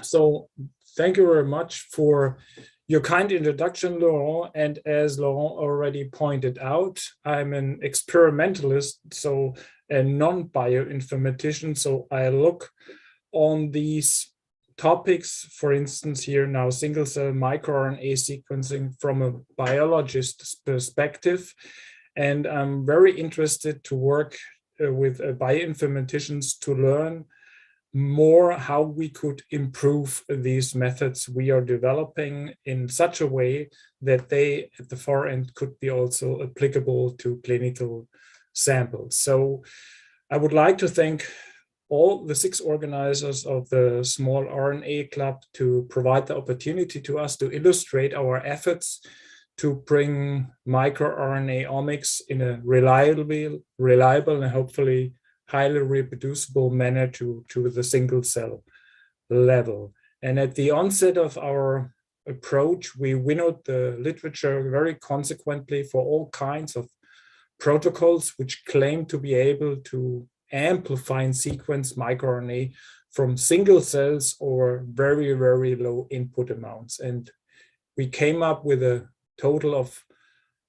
So thank you very much for your kind introduction, Laurent. And as Laurent already pointed out, I'm an experimentalist, so a non-bioinformatician. So I look on these topics, for instance, here now single-cell microRNA sequencing from a biologist's perspective. And I'm very interested to work with bioinformaticians to learn more how we could improve these methods we are developing in such a way that they at the far end could be also applicable to clinical samples. So I would like to thank all the 6 organizers of the Small RNA Club to provide the opportunity to us to illustrate our efforts to bring microRNA omics in a reliable and hopefully highly reproducible manner to the single cell level. And at the onset of our approach, we winnowed the literature very consequently for all kinds of protocols which claim to be able to amplify and sequence microRNA from single cells or very, very low input amounts. And we came up with a total of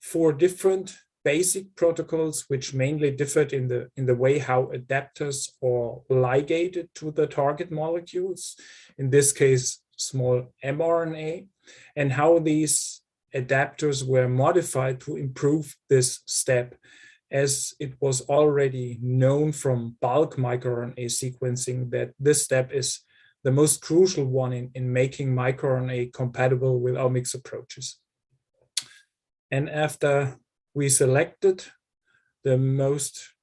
4 different basic protocols, which mainly differed in the way how adapters are ligated to the target molecules, in this case, small mRNA, and how these adapters were modified to improve this step, as it was already known from bulk microRNA sequencing that this step is the most crucial one in making microRNA compatible with omics approaches. And after we selected the most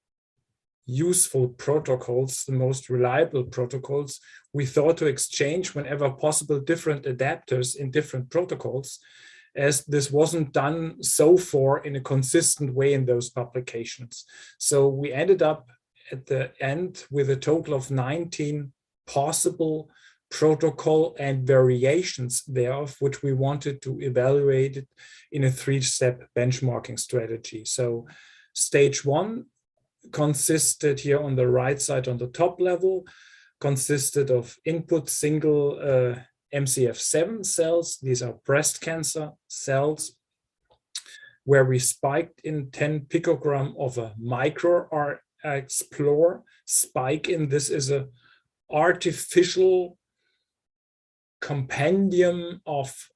useful protocols, the most reliable protocols, we thought to exchange whenever possible different adapters in different protocols, as this wasn't done so far in a consistent way in those publications. So we ended up at the end with a total of 19 possible protocol and variations thereof, which we wanted to evaluate it in a 3-step benchmarking strategy. So stage 1 consisted here on the right side on the top level, consisted of input single MCF7 cells. These are breast cancer cells, where we spiked in 10 picogram of a microRNA spike in. This is an artificial compendium of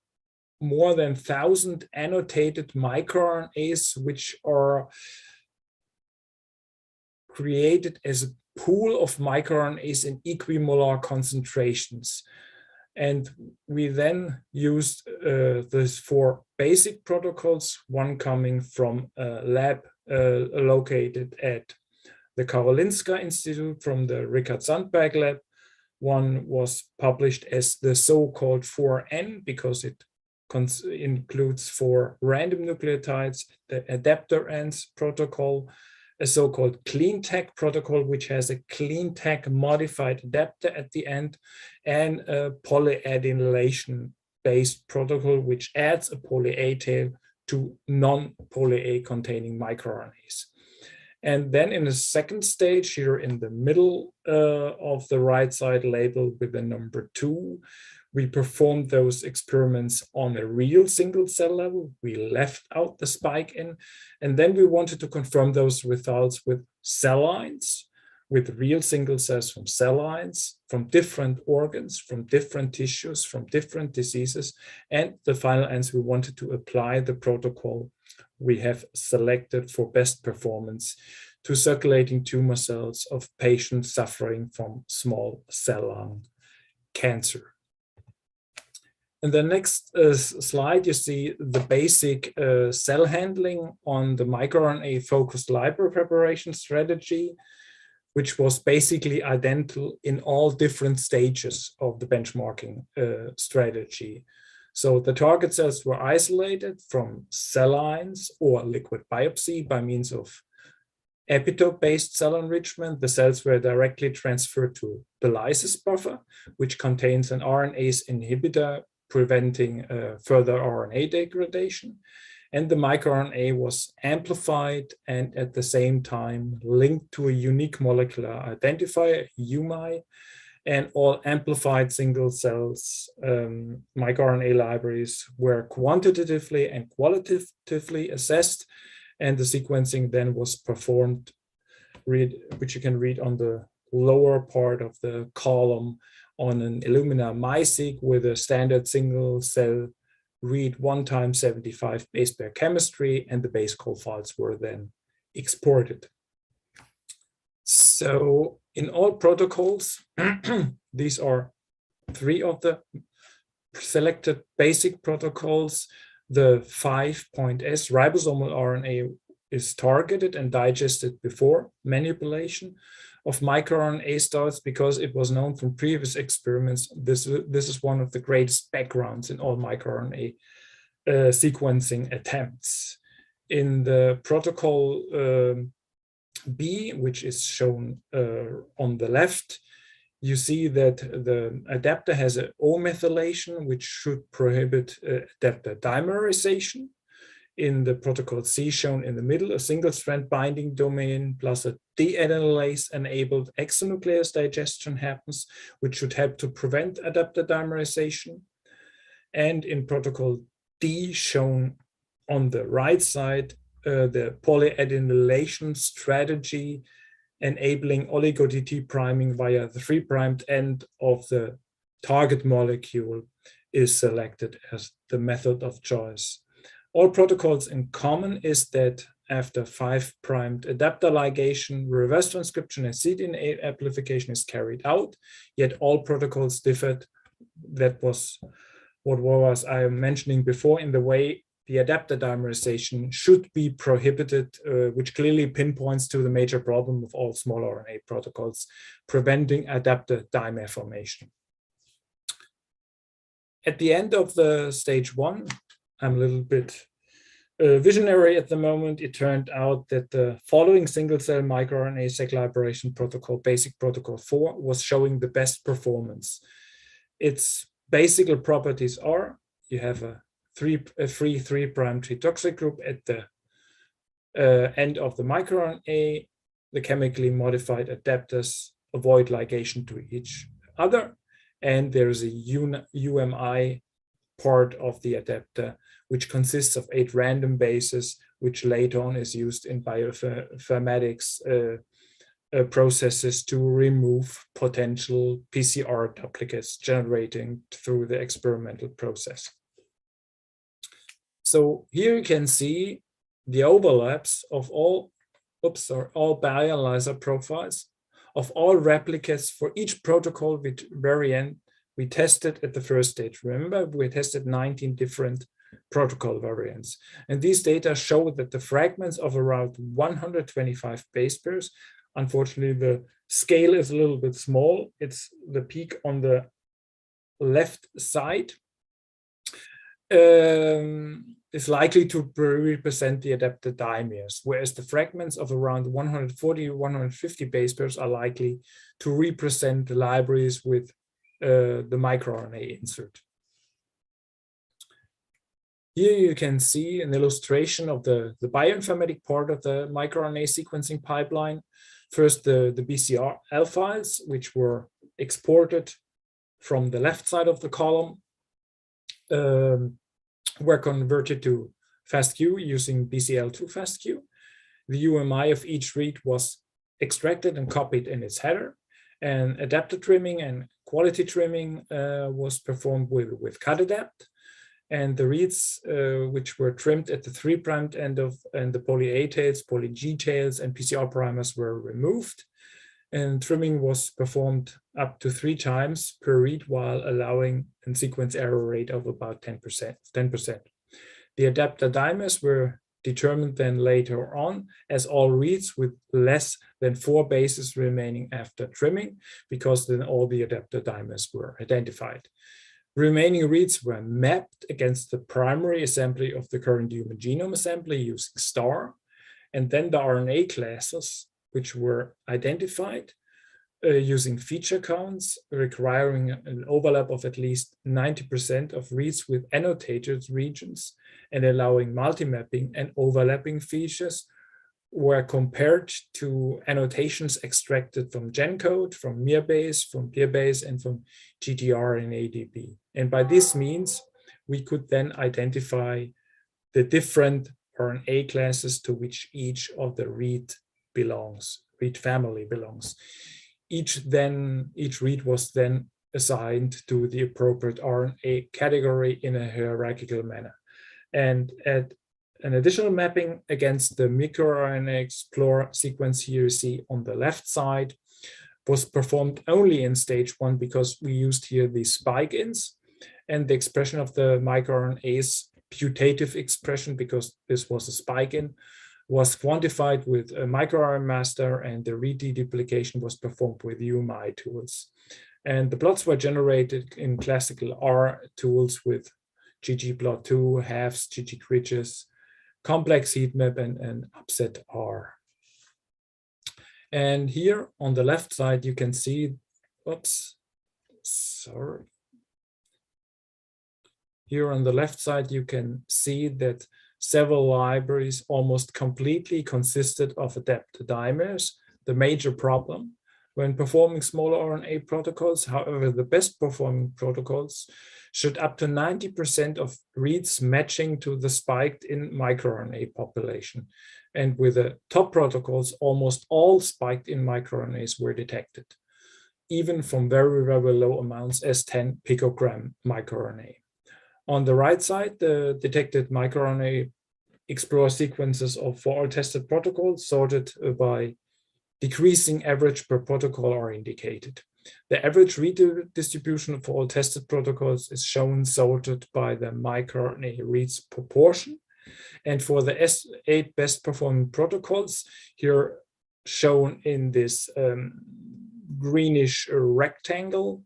more than 1,000 annotated microRNAs, which are created as a pool of microRNAs in equimolar concentrations. And we then used these 4 basic protocols, one coming from a lab located at the Karolinska Institute from the Richard Sandberg lab. One was published as the so-called 4N because it includes 4 random nucleotides, the adapter ends protocol, a so-called CleanTag protocol, which has a CleanTag modified adapter at the end, and a polyadenylation-based protocol, which adds a poly-A tail to non-poly-A containing microRNAs. And then in the second stage, here in the middle of the right side labeled with the number 2, we performed those experiments on a real single cell level. We left out the spike in, and then we wanted to confirm those results with cell lines, with real single cells from cell lines, from different organs, from different tissues, from different diseases. And the final answer, we wanted to apply the protocol we have selected for best performance to circulating tumor cells of patients suffering from small cell lung cancer. In the next slide, you see the basic cell handling on the microRNA focused library preparation strategy, which was basically identical in all different stages of the benchmarking strategy. So the target cells were isolated from cell lines or liquid biopsy by means of epitope-based cell enrichment. The cells were directly transferred to the lysis buffer, which contains an RNase inhibitor preventing further RNA degradation. And the microRNA was amplified and at the same time linked to a unique molecular identifier, UMI, and all amplified single cells microRNA libraries were quantitatively and qualitatively assessed, and the sequencing then was performed, which you can read on the lower part of the column, on an Illumina microRNA-seq with a standard single cell read 1 × 75 base pair chemistry, and the base call files were then exported. So in all protocols, these are 3 of the selected basic protocols. The 5.S ribosomal RNA is targeted and digested before manipulation of microRNA starts, because it was known from previous experiments. This is one of the greatest backgrounds in all microRNA sequencing attempts. In the protocol B, which is shown on the left, you see that the adapter has an O-methylation, which should prohibit adapter dimerization. In the protocol C, shown in the middle, a single-strand binding domain plus a deadenylase-enabled exonuclease digestion happens, which should help to prevent adapter dimerization. And in protocol D, shown on the right side, the polyadenylation strategy enabling oligo-DT priming via the 3' end of the target molecule is selected as the method of choice. All protocols in common is that after 5' adapter ligation, reverse transcription and cDNA amplification is carried out, yet all protocols differed. That was what I was mentioning before, in the way the adapter dimerization should be prohibited, which clearly pinpoints to the major problem of all small RNA protocols, preventing adapter dimer formation. At the end of the stage 1, I'm a little bit visionary at the moment. It turned out that the following single-cell microRNA-seq liberation protocol, basic protocol 4, was showing the best performance. Its basic properties are: you have a free 3' tritoxin group at the end of the microRNA. The chemically modified adapters avoid ligation to each other, and there is a UMI part of the adapter, which consists of 8 random bases, which later on is used in bioinformatics processes to remove potential PCR duplicates generating through the experimental process. So here you can see the overlaps of all bioanalyzer profiles of all replicates for each protocol with variant we tested at the first stage. Remember, we tested 19 different protocol variants. And these data show that the fragments of around 125 base pairs, unfortunately, the scale is a little bit small. It's the peak on the left side, is likely to represent the adapter dimers, whereas the fragments of around 140 to 150 base pairs are likely to represent the libraries with the microRNA insert. Here you can see an illustration of the bioinformatic part of the microRNA sequencing pipeline. First, the BCL files, which were exported from the left side of the column, were converted to FASTQ using BCL2 FASTQ. The UMI of each read was extracted and copied in its header, and adapter trimming and quality trimming was performed with CutAdapt. And the reads, which were trimmed at the 3' end of, and the poly A tails, poly G tails, and PCR primers were removed. And trimming was performed up to 3 times per read, while allowing a sequence error rate of about 10%. The adapter dimers were determined then later on as all reads with less than 4 bases remaining after trimming, because then all the adapter dimers were identified. Remaining reads were mapped against the primary assembly of the current human genome assembly using STAR, and then the RNA classes, which were identified using feature counts, requiring an overlap of at least 90% of reads with annotated regions, and allowing multi-mapping and overlapping features, were compared to annotations extracted from GenCode, from MIR-base, from PIR-base, and from GTR and ADB. And by this means, we could then identify the different RNA classes to which each of the read family belongs. Each read was then assigned to the appropriate RNA category in a hierarchical manner. And at an additional mapping against the microRNA-Explorer sequence here you see on the left side was performed only in stage 1 because we used here the spike-ins, and the expression of the microRNA's putative expression, because this was a spike-in, was quantified with a microRNA master, and the read deduplication was performed with UMI tools. And the plots were generated in classical R tools with ggplot2, halves, ggcridges, complex heat map, and upset R. And here on the left side, you can see, Here on the left side, you can see that several libraries almost completely consisted of adapted dimers, the major problem when performing smaller RNA protocols. However, the best performing protocols showed up to 90% of reads matching to the spiked in microRNA population. And with the top protocols, almost all spiked in microRNAs were detected, even from very, very low amounts as 10 picogram microRNA. On the right side, the detected microRNA Explorer sequences for all tested protocols sorted by decreasing average per protocol are indicated. The average read distribution for all tested protocols is shown sorted by the microRNA reads proportion. And for the 8 best performing protocols, here shown in this greenish rectangle,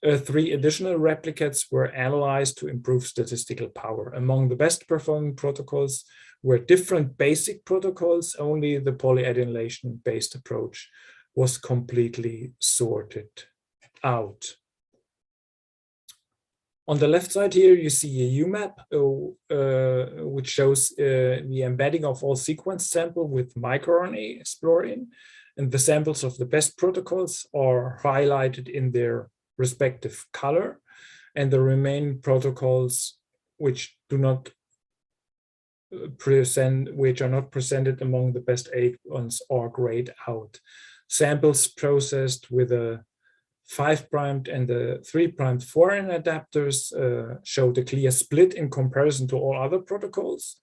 3 additional replicates were analyzed to improve statistical power. Among the best performing protocols were different basic protocols. Only the polyadenylation-based approach was completely sorted out. On the left side here, you see a UMAP, which shows the embedding of all sequence sample with microRNA Explorer, and the samples of the best protocols are highlighted in their respective color, and the remaining protocols which do not are not presented among the best 8 ones are grayed out. Samples processed with a 5' and the 3' foreign adapters showed a clear split in comparison to all other protocols.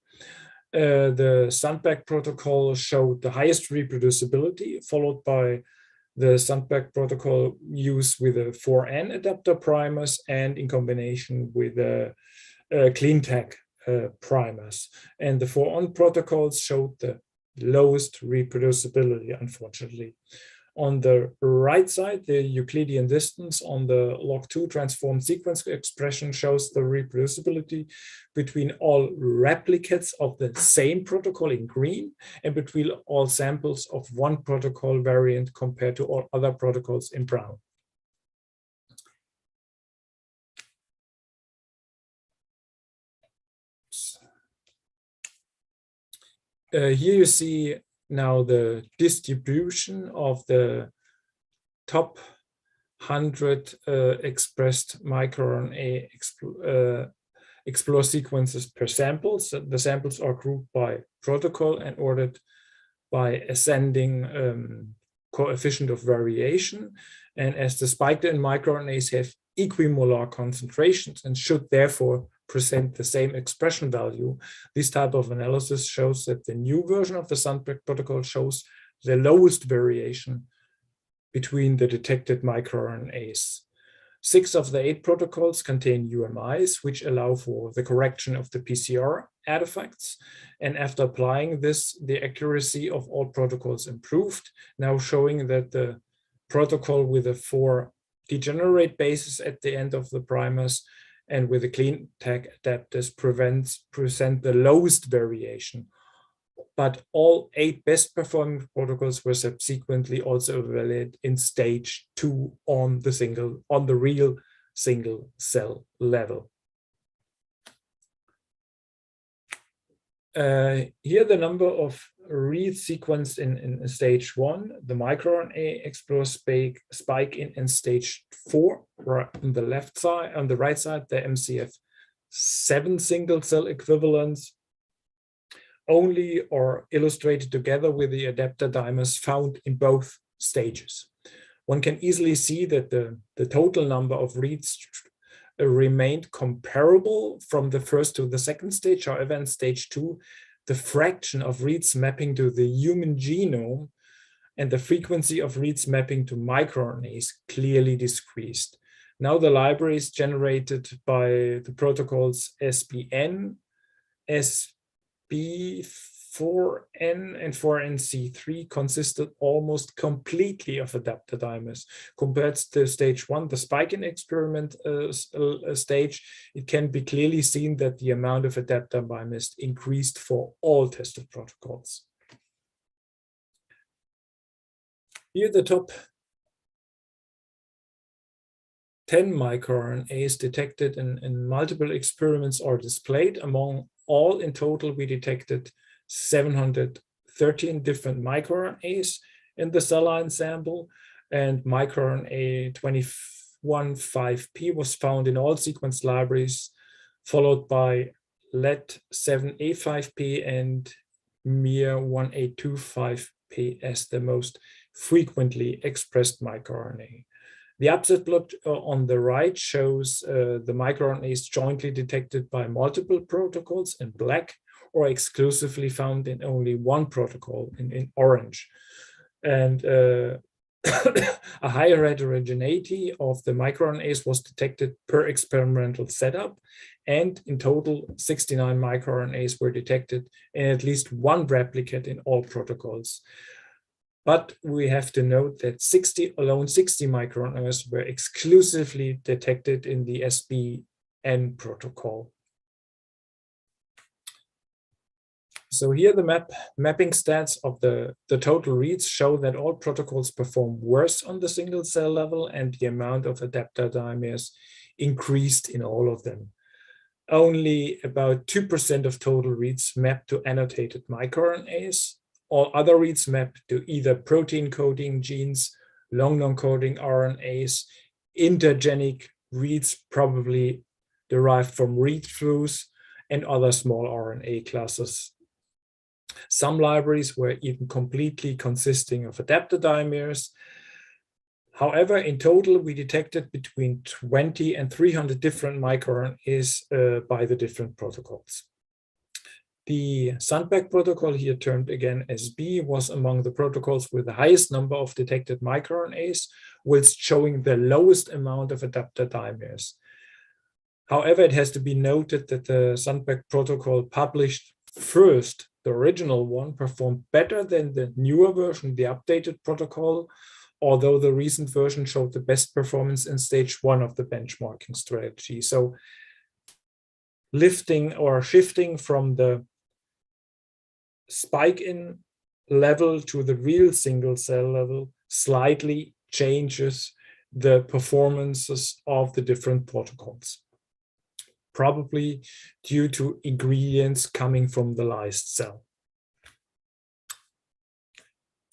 The Sandbag protocol showed the highest reproducibility, followed by the Sandbag protocol used with the 4N adapter primers and in combination with the CleanTech primers. And the 4On protocols showed the lowest reproducibility, unfortunately. On the right side, the Euclidean distance on the log2 transformed sequence expression shows the reproducibility between all replicates of the same protocol in green and between all samples of one protocol variant compared to all other protocols in brown. Here you see now the distribution of the top 100 expressed microRNA Explorer sequences per sample. So the samples are grouped by protocol and ordered by ascending coefficient of variation. And as the spiked-in microRNAs have equimolar concentrations and should therefore present the same expression value, this type of analysis shows that the new version of the Sandbag protocol shows the lowest variation between the detected microRNAs. 6 of the 8 protocols contain UMIs, which allow for the correction of the PCR artifacts. And after applying this, the accuracy of all protocols improved, now showing that the protocol with the 4 degenerate bases at the end of the primers and with the CleanTech adapters present the lowest variation. But all 8 best performing protocols were subsequently also evaluated in stage 2 on the real single cell level. Here the number of reads sequenced in stage 1, the microRNA explore spike in stage 4, right on the left side, on the right side, the MCF7 single cell equivalents only or illustrated together with the adapter dimers found in both stages. One can easily see that the total number of reads remained comparable from the first to the second stage. However, in stage 2, the fraction of reads mapping to the human genome and the frequency of reads mapping to microRNAs clearly decreased. Now the libraries generated by the protocols SBN, SB4N, and 4NC3 consisted almost completely of adapter dimers. Compared to stage 1, the spike-in experiment stage, it can be clearly seen that the amount of adapter dimers increased for all tested protocols. Here the top 10 microRNAs detected in multiple experiments are displayed. Among all in total, we detected 713 different microRNAs in the cell line sample, and microRNA 215P was found in all sequence libraries, followed by LET7A5P and MIR1825P as the most frequently expressed microRNA. The upset plot on the right shows the microRNAs jointly detected by multiple protocols in black or exclusively found in only one protocol in orange. And a higher heterogeneity of the microRNAs was detected per experimental setup. And in total, 69 microRNAs were detected in at least one replicate in all protocols. But we have to note that 60 microRNAs were exclusively detected in the SBN protocol. So here the mapping stats of the total reads show that all protocols perform worse on the single cell level, and the amount of adapter dimers increased in all of them. Only about 2% of total reads map to annotated microRNAs. All other reads map to either protein coding genes, long non-coding RNAs, intergenic reads probably derived from read-throughs, and other small RNA classes. Some libraries were even completely consisting of adapter dimers. However, in total, we detected between 20 and 300 different microRNAs by the different protocols. The Sandberg protocol, here termed again SB, was among the protocols with the highest number of detected microRNAs, whilst showing the lowest amount of adapter dimers. However, it has to be noted that the Sandberg protocol published first, the original one, performed better than the newer version, the updated protocol, although the recent version showed the best performance in stage 1 of the benchmarking strategy. So lifting or shifting from the spike-in level to the real single cell level slightly changes the performances of the different protocols, probably due to ingredients coming from the lysed cell.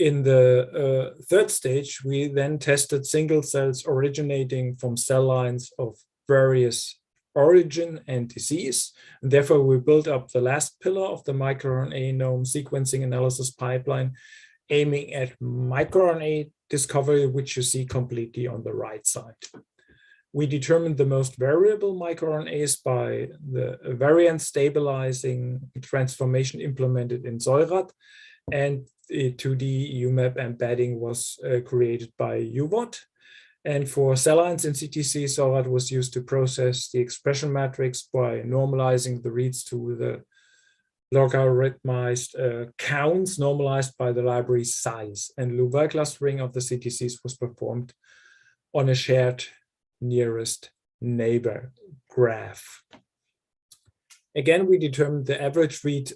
In the third stage, we then tested single cells originating from cell lines of various origin and disease. And therefore, we built up the last pillar of the microRNA-genome sequencing analysis pipeline, aiming at microRNA discovery, which you see completely on the right side. We determined the most variable microRNAs by the variant stabilizing transformation implemented in Seurat, and a 2D UMAP embedding was created by UVOT. And for cell lines in CTC, Seurat was used to process the expression matrix by normalizing the reads to the logarithmized counts normalized by the library size. And Louvel clustering of the CTCs was performed on a shared nearest neighbor graph. Again, we determined the average read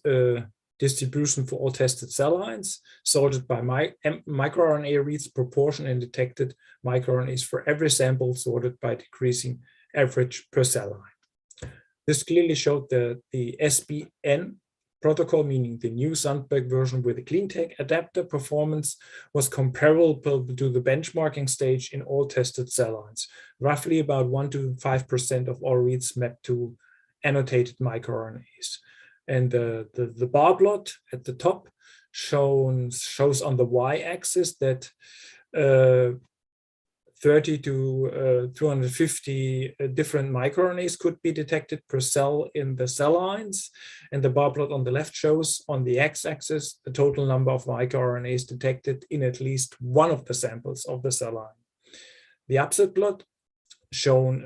distribution for all tested cell lines, sorted by microRNA reads proportion, and detected microRNAs for every sample, sorted by decreasing average per cell line. This clearly showed that the SBN protocol, meaning the new Sandberg version with the CleanTech adapter performance, was comparable to the benchmarking stage in all tested cell lines. Roughly about 1 to 5% of all reads mapped to annotated microRNAs. And the bar plot at the top shows on the y-axis that 30 to 250 different microRNAs could be detected per cell in the cell lines. And the bar plot on the left shows on the x-axis the total number of microRNAs detected in at least one of the samples of the cell line. The upset plot, shown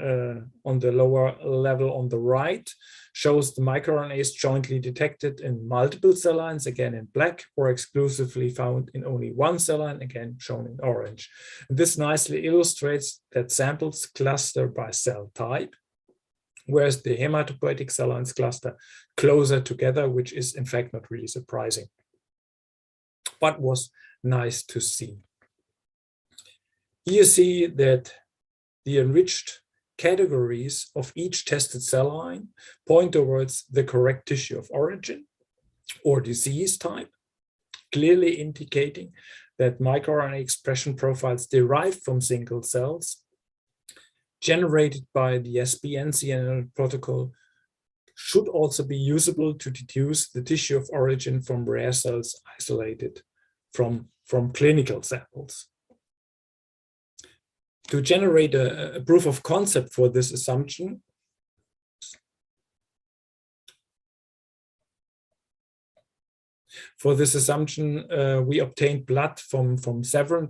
on the lower level on the right, shows the microRNAs jointly detected in multiple cell lines, again in black, or exclusively found in only one cell line, again shown in orange. And this nicely illustrates that samples cluster by cell type, whereas the hematopoietic cell lines cluster closer together, which is in fact not really surprising, but was nice to see. Here you see that the enriched categories of each tested cell line point towards the correct tissue of origin or disease type, clearly indicating that microRNA expression profiles derived from single cells generated by the SBNCNL protocol should also be usable to deduce the tissue of origin from rare cells isolated from clinical samples. To generate a proof of concept for this assumption, we obtained blood from seven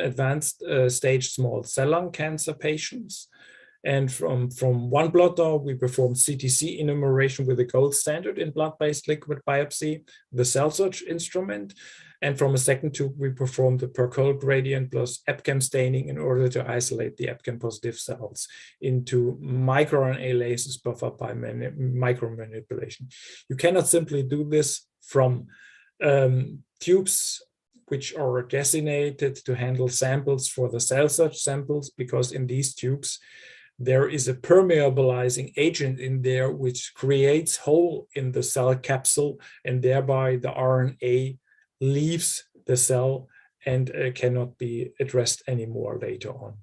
advanced stage small cell lung cancer patients. And from one blood draw, we performed CTC enumeration with the gold standard in blood-based liquid biopsy, the cell search instrument. And from a second tube, we performed the Percol gradient plus EpCAM staining in order to isolate the EpCAM positive cells into microRNA lasers buffered by micromanipulation. You cannot simply do this from tubes which are designated to handle samples for the cell search samples, because in these tubes, there is a permeabilizing agent in there which creates hole in the cell capsule, and thereby the RNA leaves the cell and cannot be addressed anymore later on.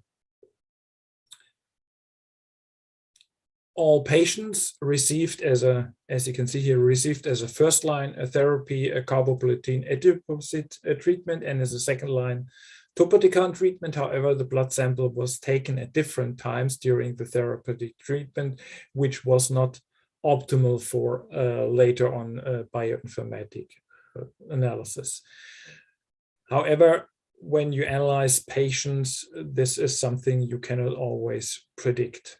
All patients received as you can see here, received as a first-line therapy a carboplatin adiposite treatment, and as a second-line topotecan treatment. However, the blood sample was taken at different times during the therapeutic treatment, which was not optimal for later on bioinformatic analysis. However, when you analyze patients, this is something you cannot always predict.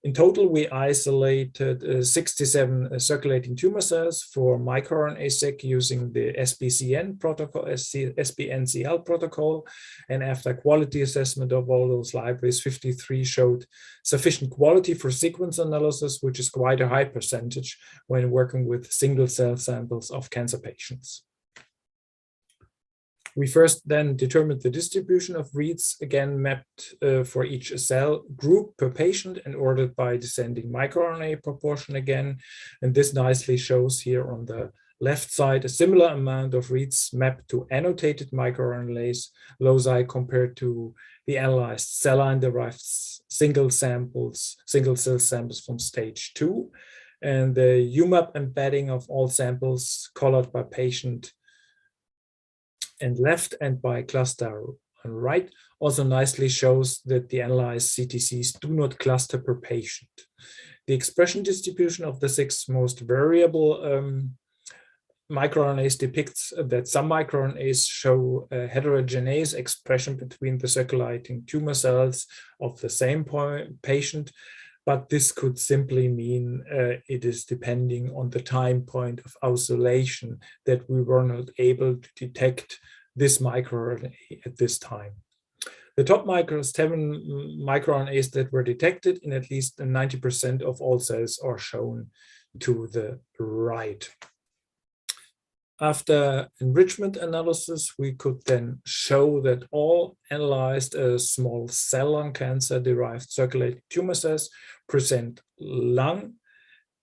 In total, we isolated 67 circulating tumor cells for microRNA-seq using the SBCN protocol, SBNCL protocol. And after quality assessment of all those libraries, 53 showed sufficient quality for sequence analysis, which is quite a high percentage when working with single cell samples of cancer patients. We first then determined the distribution of reads, again mapped for each cell group per patient and ordered by descending microRNA proportion again. And this nicely shows here on the left side a similar amount of reads mapped to annotated microRNAs loci compared to the analyzed cell line derived single cell samples from stage 2. And the UMAP embedding of all samples colored by patient and left and by cluster on right also nicely shows that the analyzed CTCs do not cluster per patient. The expression distribution of the 6 most variable microRNAs depicts that some microRNAs show heterogeneous expression between the circulating tumor cells of the same patient, but this could simply mean it is depending on the time point of isolation that we were not able to detect this microRNA at this time. The top 7 microRNAs that were detected in at least 90% of all cells are shown to the right. After enrichment analysis, we could then show that all analyzed small cell lung cancer derived circulating tumor cells present lung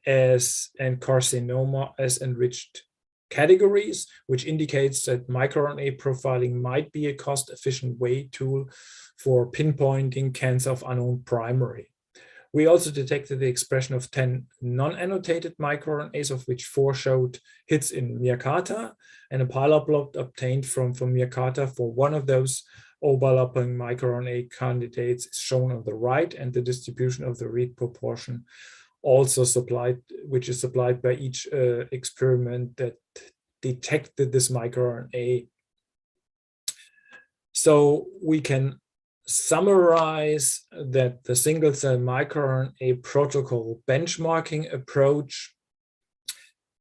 and carcinoma as enriched categories, which indicates that microRNA profiling might be a cost-efficient tool for pinpointing cancer of unknown primary. We also detected the expression of 10 non-annotated microRNAs, of which 4 showed hits in Myakata, and a pilot plot obtained from Myakata for one of those overlapping microRNA candidates is shown on the right, and the distribution of the read proportion also supplied, which is supplied by each experiment that detected this microRNA. So we can summarize that the single-cell microRNA protocol benchmarking approach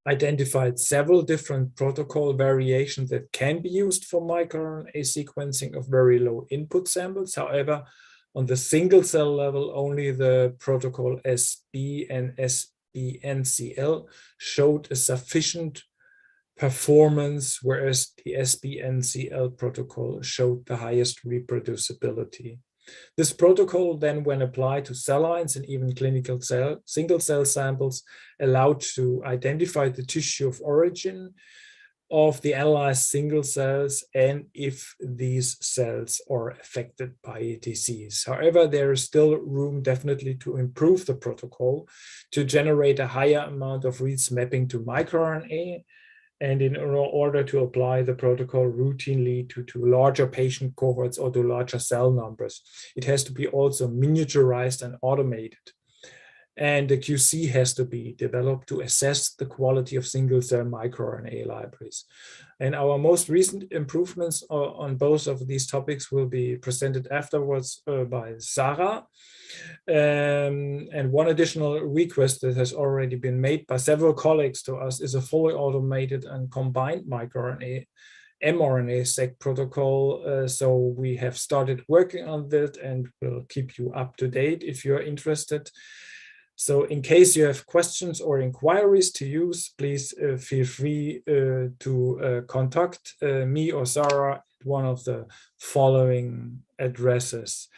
identified several different protocol variations that can be used for microRNA sequencing of very low input samples. However, on the single-cell level, only the protocol SB and SBNCL showed a sufficient performance, whereas the SBNCL protocol showed the highest reproducibility. This protocol then, when applied to cell lines and even clinical single-cell samples, allowed to identify the tissue of origin of the analyzed single cells and if these cells are affected by a disease. However, there is still room definitely to improve the protocol to generate a higher amount of reads mapping to microRNA, and in order to apply the protocol routinely to larger patient cohorts or to larger cell numbers. It has to be also miniaturized and automated. And the QC has to be developed to assess the quality of single-cell microRNA libraries. And our most recent improvements on both of these topics will be presented afterwards by Sarah. And one additional request that has already been made by several colleagues to us is a fully automated and combined microRNA-seq protocol. So we have started working on that and will keep you up to date if you're interested. So in case you have questions or inquiries to use, please feel free to contact me or Sarah at one of the following addresses.